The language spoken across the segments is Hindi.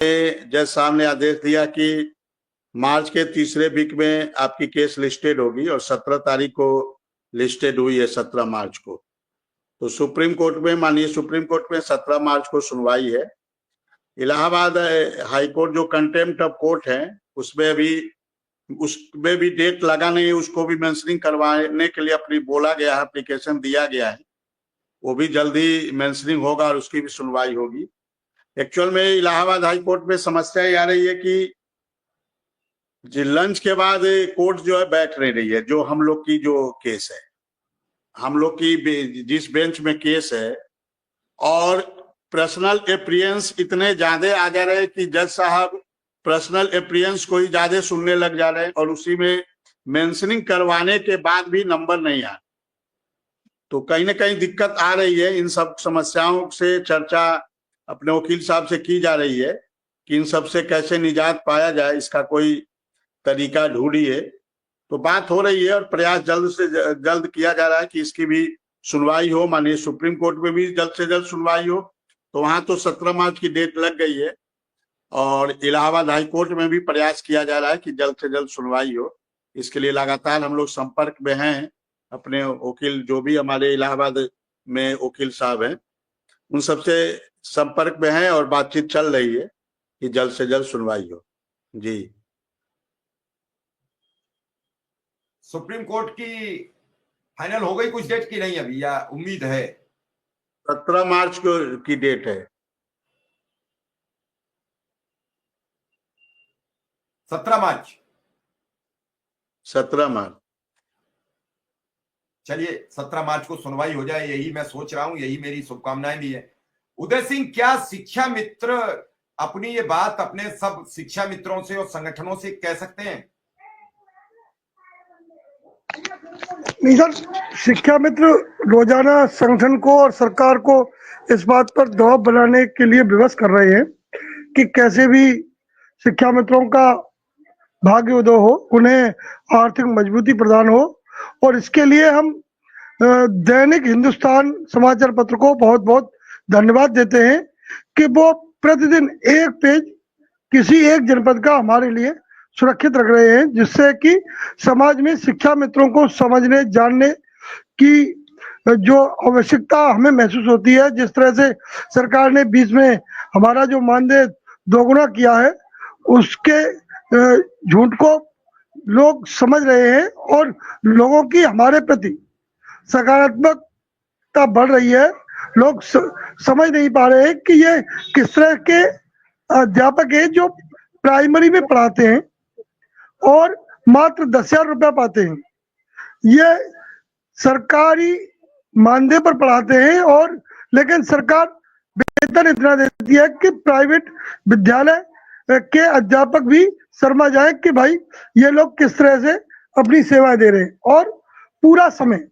जज साहब ने आदेश दिया कि मार्च के तीसरे वीक में आपकी केस लिस्टेड होगी और 17 तारीख को लिस्टेड हुई है, 17 मार्च को। तो सुप्रीम कोर्ट में, माननीय सुप्रीम कोर्ट में 17 मार्च को सुनवाई है। इलाहाबाद हाई कोर्ट जो कंटेम्प्ट ऑफ कोर्ट है उसमें भी डेट लगा नहीं, उसको भी मेंशनिंग करवाने के लिए अपनी बोला गया है, एप्लीकेशन दिया गया है, वो भी जल्दी मेंशनिंग होगा और उसकी भी सुनवाई होगी। एक्चुअल में इलाहाबाद हाई कोर्ट में समस्या ये आ रही है कि लंच के बाद कोर्ट जो है बैठ नहीं रही है। जो हम लोग की जो केस है, हम लोग की जिस बेंच में केस है, और पर्सनल अपीयरेंस इतने ज्यादा आ जा रहे हैं कि जज साहब पर्सनल अपीयरेंस को ही ज्यादा सुनने लग जा रहे हैं और उसी में मेंशनिंग करवाने के बाद भी नंबर नहीं आ। तो कहीं ना कहीं दिक्कत आ रही है। इन सब समस्याओं से चर्चा अपने वकील साहब से की जा रही है कि इन सब से कैसे निजात पाया जाए, इसका कोई तरीका ढूंढिए। तो बात हो रही है और प्रयास जल्द से जल्द किया जा रहा है कि इसकी भी सुनवाई हो। माननीय सुप्रीम कोर्ट में भी जल्द से जल्द सुनवाई हो। तो वहां तो 17 मार्च की डेट लग गई है और इलाहाबाद हाई कोर्ट में भी प्रयास किया जा रहा है कि जल्द से जल्द सुनवाई हो। इसके लिए लगातार हम लोग संपर्क में हैं। अपने वकील जो भी हमारे इलाहाबाद में वकील साहब हैं उन सबसे संपर्क में हैं और बातचीत चल रही है कि जल्द से जल्द सुनवाई हो। जी, सुप्रीम कोर्ट की फाइनल हो गई कुछ डेट की नहीं अभी, या उम्मीद है? 17 मार्च की डेट है। 17 मार्च। 17 मार्च। चलिए 17 मार्च को सुनवाई हो जाए, यही मैं सोच रहा हूं, यही मेरी शुभकामनाएं भी है। उदय सिंह, क्या शिक्षा मित्र अपनी ये बात अपने सब शिक्षा मित्रों से और संगठनों से कह सकते हैं? नहीं सर, शिक्षा मित्र रोजाना संगठन को और सरकार को इस बात पर दबाव बनाने के लिए विवश कर रहे हैं कि कैसे भी शिक्षा मित्रों का भाग्योदय हो, उन्हें आर्थिक मजबूती प्रदान हो। और इसके लिए हम दैनिक हिंदुस्तान समाचार पत्र को बहुत बहुत धन्यवाद देते हैं कि वो प्रतिदिन एक पेज किसी एक जनपद का हमारे लिए सुरक्षित रख रहे हैं, जिससे कि समाज में शिक्षा मित्रों को समझने जानने की जो आवश्यकता हमें महसूस होती है। जिस तरह से सरकार ने बीच में हमारा जो मानदेय दोगुना किया है, उसके झूठ को लोग समझ रहे हैं और लोगों की हमारे प्रति सकारात्मकता बढ़ रही है। लोग समझ नहीं पा रहे हैं कि ये किस तरह के अध्यापक है जो प्राइमरी में पढ़ाते हैं और मात्र 10,000 रुपया पाते हैं। ये सरकारी मानदेय पर पढ़ाते हैं और लेकिन सरकार वेतन इतना देती है कि प्राइवेट विद्यालय के अध्यापक भी शर्मा जाए कि भाई ये लोग किस तरह से अपनी सेवा दे रहे हैं। और पूरा समय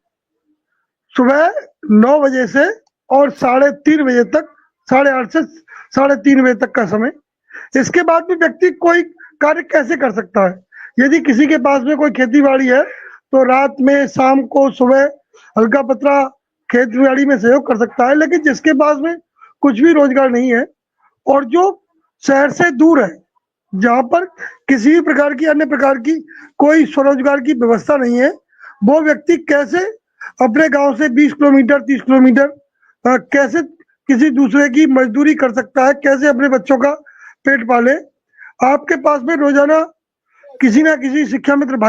सुबह 9 बजे से और 3:30 बजे तक, 8:30 से 3:30 बजे तक का समय। इसके बाद भी व्यक्ति कोई कार्य कैसे कर सकता है? यदि किसी के पास में कोई खेती बाड़ी है तो रात में, शाम को, सुबह हल्का पतला खेती बाड़ी में सहयोग कर सकता है। लेकिन जिसके पास में कुछ भी रोजगार नहीं है और जो शहर से दूर है, जहाँ पर किसी भी प्रकार की अन्य प्रकार की कोई स्वरोजगार की व्यवस्था नहीं है, वो व्यक्ति कैसे अपने गांव से 20 किलोमीटर 30 किलोमीटर कैसे किसी दूसरे की मजदूरी कर सकता है, कैसे अपने बच्चों का पेट पाले? आपके पास में रोजाना किसी ना किसी शिक्षा मित्र भाई